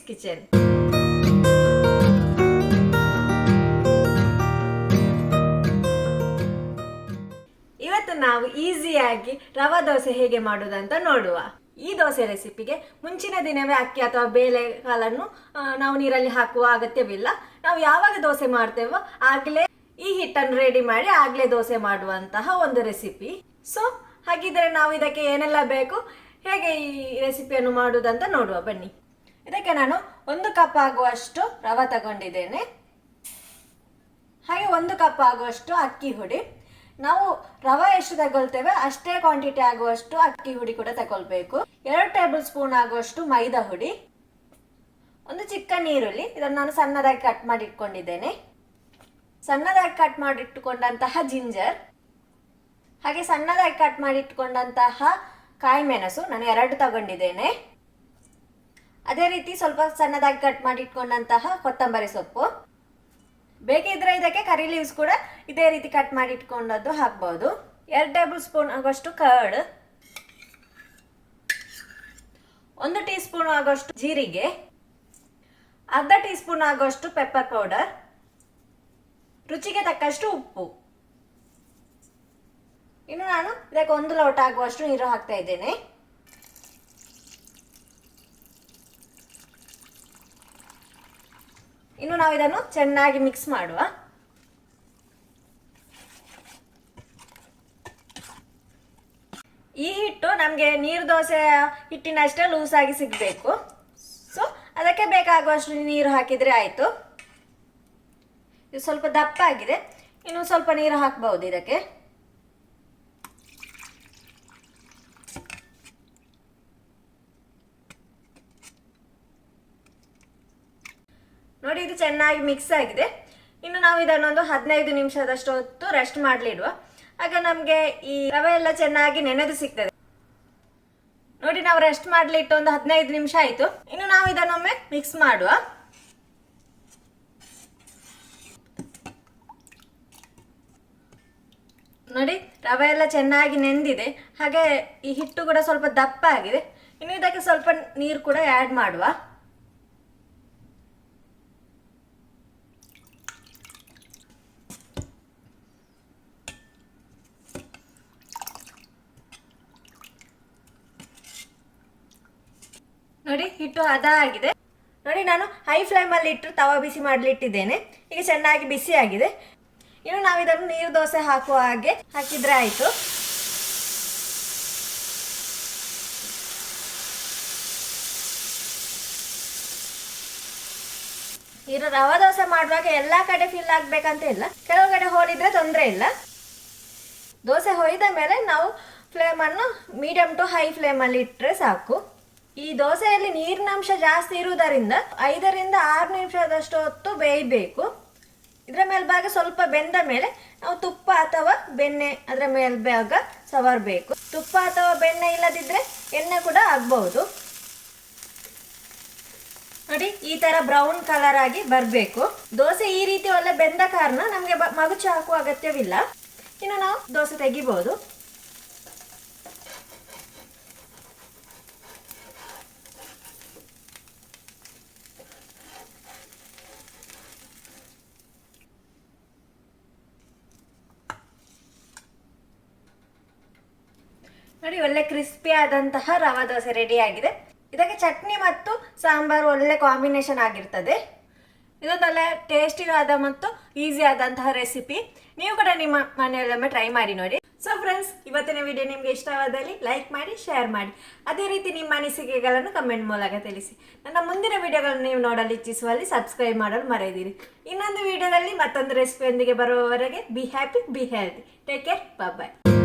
Kitchen. ಇವತ್ತು ನಾವು ಈಸಿಯಾಗಿ ರವಾ ದೋಸೆ ಹೇಗೆ ಮಾಡುವುದಂತ ನೋಡುವ. ಈ ದೋಸೆ ರೆಸಿಪಿಗೆ ಮುಂಚಿನ ದಿನವೇ ಅಕ್ಕಿ ಅಥವಾ ಬೇಳೆ ಕಾಳನ್ನು ನಾವು ನೀರಲ್ಲಿ ಹಾಕುವ ಅಗತ್ಯವಿಲ್ಲ. ನಾವು ಯಾವಾಗ ದೋಸೆ ಮಾಡ್ತೇವೋ ಆಗಲೇ ಈ ಹಿಟ್ಟನ್ನು ರೆಡಿ ಮಾಡಿ ಆಗಲೇ ದೋಸೆ ಮಾಡುವಂತಹ ಒಂದು ರೆಸಿಪಿ. ಸೊ ಹಾಗಿದ್ರೆ ನಾವು ಇದಕ್ಕೆ ಏನೆಲ್ಲ ಬೇಕು, ಹೇಗೆ ಈ ರೆಸಿಪಿಯನ್ನು ಮಾಡುವುದಂತ ನೋಡುವ ಬನ್ನಿ. ಇದಕ್ಕೆ ನಾನು 1 ಕಪ್ ಆಗುವಷ್ಟು ರವೆ ತಗೊಂಡಿದ್ದೇನೆ. ಹಾಗೆ 1 ಕಪ್ ಆಗುವಷ್ಟು ಅಕ್ಕಿ ಹುಡಿ. ನಾವು ರವೆ ಎಷ್ಟು ತಗೊಳ್ತೇವೆ ಅಷ್ಟೇ ಕ್ವಾಂಟಿಟಿ ಆಗುವಷ್ಟು ಅಕ್ಕಿ ಹುಡಿ ಕೂಡ ತಗೊಳ್ಬೇಕು. 2 ಟೇಬಲ್ ಸ್ಪೂನ್ ಆಗುವಷ್ಟು ಮೈದಾ ಹುಡಿ, 1 ಚಿಕ್ಕ ಈರುಳ್ಳಿ, ಇದನ್ನು ನಾನು ಸಣ್ಣದಾಗಿ ಕಟ್ ಮಾಡಿ ಇಟ್ಕೊಂಡಿದ್ದೇನೆ. ಸಣ್ಣದಾಗಿ ಕಟ್ ಮಾಡಿ ಇಟ್ಟುಕೊಂಡಂತಹ ಜಿಂಜರ್, ಹಾಗೆ ಸಣ್ಣದಾಗಿ ಕಟ್ ಮಾಡಿ ಇಟ್ಕೊಂಡಂತಹ ಕಾಯಿ ಮೆಣಸು ನಾನು 2 ತಗೊಂಡಿದ್ದೇನೆ. ಅದೇ ರೀತಿ ಸ್ವಲ್ಪ ಸಣ್ಣದಾಗಿ ಕಟ್ ಮಾಡಿ ಇಟ್ಕೊಂಡಂತಹ ಕೊತ್ತಂಬರಿ ಸೊಪ್ಪು. ಬೇಕಿದ್ರೆ ಇದಕ್ಕೆ ಕರಿ ಲೀವ್ಸ್ ಕೂಡ ಇದೇ ರೀತಿ ಕಟ್ ಮಾಡಿ ಇಟ್ಕೊಂಡದ್ದು ಹಾಕ್ಬಹುದು. 2 ಟೇಬಲ್ ಸ್ಪೂನ್ ಆಗುವಷ್ಟು ಕರ್ಡ್, 1 ಟೀ ಸ್ಪೂನ್ ಆಗುವಷ್ಟು ಜೀರಿಗೆ, ಅರ್ಧ ಟೀ ಸ್ಪೂನ್ ಆಗುವಷ್ಟು ಪೆಪ್ಪರ್ ಪೌಡರ್, ರುಚಿಗೆ ತಕ್ಕಷ್ಟು ಉಪ್ಪು. ಇನ್ನು ನಾನು ಇದಕ್ಕೆ 1 ಲೋಟ ಆಗುವಷ್ಟು ನೀರು ಹಾಕ್ತಾ ಇದ್ದೇನೆ. ಇನ್ನು ನಾವು ಇದನ್ನು ಚೆನ್ನಾಗಿ ಮಿಕ್ಸ್ ಮಾಡುವ. ಈ ಹಿಟ್ಟು ನಮಗೆ ನೀರು ದೋಸೆ ಹಿಟ್ಟಿನಷ್ಟೇ ಲೂಸ್ ಆಗಿ ಸಿಗಬೇಕು. ಸೊ ಅದಕ್ಕೆ ಬೇಕಾಗುವಷ್ಟು ನೀರು ಹಾಕಿದರೆ ಆಯಿತು. ಇದು ಸ್ವಲ್ಪ ದಪ್ಪ ಆಗಿದೆ, ಇನ್ನು ಸ್ವಲ್ಪ ನೀರು ಹಾಕಬಹುದು ಇದಕ್ಕೆ. ನೋಡಿ, ಇದು ಚೆನ್ನಾಗಿ ಮಿಕ್ಸ್ ಆಗಿದೆ. ಇನ್ನು ನಾವು ಇದನ್ನೊಂದು 15 ನಿಮಿಷದಷ್ಟು ಹೊತ್ತು ರೆಸ್ಟ್ ಮಾಡಲಿಡುವ. ಆಗ ನಮಗೆ ಈ ರವೆ ಎಲ್ಲ ಚೆನ್ನಾಗಿ ನೆನೆದು ಸಿಗ್ತದೆ. ನೋಡಿ, ನಾವು ರೆಸ್ಟ್ ಮಾಡಲಿಟ್ಟು ಒಂದು 15 ನಿಮಿಷ ಆಯಿತು. ಇನ್ನು ನಾವು ಇದನ್ನೊಮ್ಮೆ ಮಿಕ್ಸ್ ಮಾಡುವ. ನೋಡಿ, ರವೆ ಎಲ್ಲ ಚೆನ್ನಾಗಿ ನೆಂದಿದೆ, ಹಾಗೆ ಈ ಹಿಟ್ಟು ಕೂಡ ಸ್ವಲ್ಪ ದಪ್ಪ ಆಗಿದೆ. ಇನ್ನು ಇದಕ್ಕೆ ಸ್ವಲ್ಪ ನೀರು ಕೂಡ ಆ್ಯಡ್ ಮಾಡುವ. ನೋಡಿ, ಹಿಟ್ಟು ಹದ ಆಗಿದೆ. ನೋಡಿ, ನಾನು ಹೈ ಫ್ಲೇಮಲ್ಲಿ ಇಟ್ಟು ತವಾ ಬಿಸಿ ಮಾಡಲಿಟ್ಟಿದ್ದೇನೆ. ಈಗ ಚೆನ್ನಾಗಿ ಬಿಸಿ ಆಗಿದೆ. ಇನ್ನು ನಾವು ಇದನ್ನು ನೀರು ದೋಸೆ ಹಾಕುವ ಹಾಗೆ ಹಾಕಿದ್ರೆ ಆಯಿತು. ಈಗ ರವಾ ದೋಸೆ ಮಾಡುವಾಗ ಎಲ್ಲ ಕಡೆ ಫಿಲ್ ಆಗ್ಬೇಕಂತ ಇಲ್ಲ, ಕೆಲವು ಕಡೆ ಹೋಲಿದ್ರೆ ತೊಂದರೆ ಇಲ್ಲ. ದೋಸೆ ಹೊಯ್ದ ಮೇಲೆ ನಾವು ಫ್ಲೇಮನ್ನು ಮೀಡಿಯಂ ಟು ಹೈ ಫ್ಲೇಮಲ್ಲಿ ಇಟ್ಟರೆ ಸಾಕು. ಈ ದೋಸೆಯಲ್ಲಿ ನೀರಿನಂಶ ಜಾಸ್ತಿ ಇರುವುದರಿಂದ 5 ರಿಂದ 6 ನಿಮಿಷದಷ್ಟು ಹೊತ್ತು ಬೇಯಬೇಕು. ಇದರ ಮೇಲ್ಭಾಗ ಸ್ವಲ್ಪ ಬೆಂದ ಮೇಲೆ ನಾವು ತುಪ್ಪ ಅಥವಾ ಬೆಣ್ಣೆ ಅದರ ಮೇಲ್ಭಾಗ ಸವರಬೇಕು. ತುಪ್ಪ ಅಥವಾ ಬೆಣ್ಣೆ ಇಲ್ಲದಿದ್ದರೆ ಎಣ್ಣೆ ಕೂಡ ಆಗ್ಬಹುದು. ನೋಡಿ, ಈ ತರ ಬ್ರೌನ್ ಕಲರ್ ಆಗಿ ಬರಬೇಕು. ದೋಸೆ ಈ ರೀತಿ ಒಳ್ಳೆ ಬೆಂದ ಕಾರಣ ನಮಗೆ ಮಗುಚು ಹಾಕುವ ಅಗತ್ಯವಿಲ್ಲ. ಇನ್ನು ನಾವು ದೋಸೆ ತೆಗಿಬಹುದು. ನೋಡಿ, ಒಳ್ಳೆ ಕ್ರಿಸ್ಪಿ ಆದಂತಹ ರವಾ ದೋಸೆ ರೆಡಿ ಆಗಿದೆ. ಇದಕ್ಕೆ ಚಟ್ನಿ ಮತ್ತು ಸಾಂಬಾರು ಒಳ್ಳೆ ಕಾಂಬಿನೇಷನ್ ಆಗಿರ್ತದೆ. ಇದೊಂದೊಳ್ಳೆ ಟೇಸ್ಟಿ ಆದ ಮತ್ತು ಈಸಿ ಆದಂತಹ ರೆಸಿಪಿ. ನೀವು ಕೂಡ ನಿಮ್ಮ ಮನೆಯಲ್ಲೊಮ್ಮೆ ಟ್ರೈ ಮಾಡಿ ನೋಡಿ. ಸೊ ಫ್ರೆಂಡ್ಸ್, ಇವತ್ತಿನ ವಿಡಿಯೋ ನಿಮಗೆ ಇಷ್ಟವಾದಲ್ಲಿ ಲೈಕ್ ಮಾಡಿ, ಶೇರ್ ಮಾಡಿ. ಅದೇ ರೀತಿ ನಿಮ್ಮ ಅನಿಸಿಕೆಗಳನ್ನು ಕಮೆಂಟ್ ಮೂಲಕ ತಿಳಿಸಿ. ನನ್ನ ಮುಂದಿನ ವಿಡಿಯೋಗಳನ್ನು ನೀವು ನೋಡಲು ಇಚ್ಛಿಸುವಲ್ಲಿ ಸಬ್ಸ್ಕ್ರೈಬ್ ಮಾಡಲು ಮರೆಯದಿರಿ. ಇನ್ನೊಂದು ವಿಡಿಯೋದಲ್ಲಿ ಮತ್ತೊಂದು ರೆಸಿಪಿಯೊಂದಿಗೆ ಬರುವವರೆಗೆ be happy, be healthy, take care, bye.